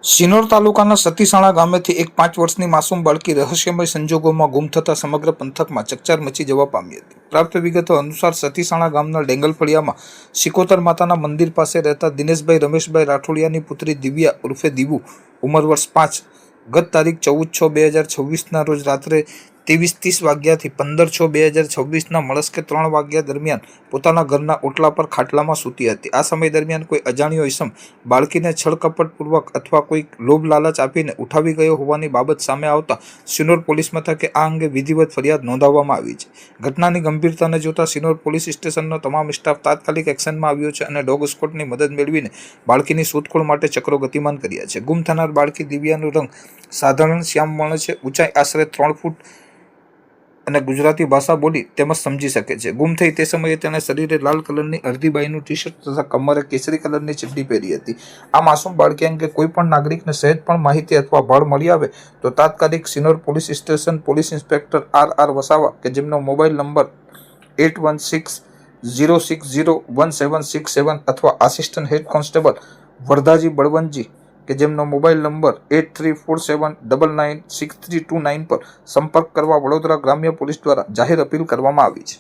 સિનોર તાલુકાના સતીસાણા ગામેથી એક 5 વર્ષની માસૂમ બાળકી રહસ્યમય સંજોગોમાં ગુમ થતા સમગ્ર પંથકમાં ચકચાર મચી જવા પામી હતી. પ્રાપ્ત વિગતો અનુસાર સતીસાણા ગામના ડેંગલફળિયામાં સિકોતર માતાના મંદિર પાસે રહેતા દિનેશભાઈ રમેશભાઈ રાઠોડિયાની પુત્રી દિવ્યા ઉર્ફે દીવું ઉંમર વર્ષ 5 ગત તારીખ 14/6/2026ના રોજ રાત્રે 23:30 વાગ્યાથી 15/6/2026ના મળસ્કે 3 વાગ્યા દરમિયાન પોતાના ઘરના ઓટલા પર ખાટલામાં સૂતી હતી. આ સમય દરમિયાન કોઈ અજાણ્યો ઈસમ બાળકીને છળકપટપૂર્વક અથવા કોઈ લોભ લાલચ આપીને ઉઠાવી ગયો હોવાની બાબત સામે આવતા સિનોર પોલીસ મથકે આ અંગે વિધિવત ફરિયાદ નોંધાવવામાં આવી છે. ઘટનાની ગંભીરતાને જોતા સિનોર પોલીસ સ્ટેશનનો તમામ સ્ટાફ તાત્કાલિક એક્શનમાં આવ્યો છે અને ડોગ સ્કોટની મદદ મેળવીને બાળકીની શોધખોળ માટે ચક્રો ગતિમાન કર્યા છે. ગુમ થનાર બાળકી દિવ્યાનો રંગ સાધારણ શ્યામ વર્ણ છે. ઊંચાઈ આશરે 3 ફૂટ અને ગુજરાતી ભાષા બોલી તેમજ સમજી શકે છે. ગુમ થઈ તે સમયે તેણે શરીરે લાલ કલરની અડધી બાઈનું ટી-શર્ટ તથા કમરે કેસરી કલરની ચડ્ડી પહેરી હતી. આ માસૂમ બાળકી અંગે કોઈ પણ નાગરિકને સહેજ પણ માહિતી અથવા ભાળ મળી આવે તો તાત્કાલિક Sinor police station police inspector R Vasava કે જેમનો મોબાઈલ નંબર 8160601767 અથવા assistant head constable Vardaji Balvantji કે જેમનો મોબાઈલ નંબર 8347996329 પર સંપર્ક કરવા વડોદરા ગ્રામ્ય પોલીસ દ્વારા જાહેર અપીલ કરવામાં આવી છે.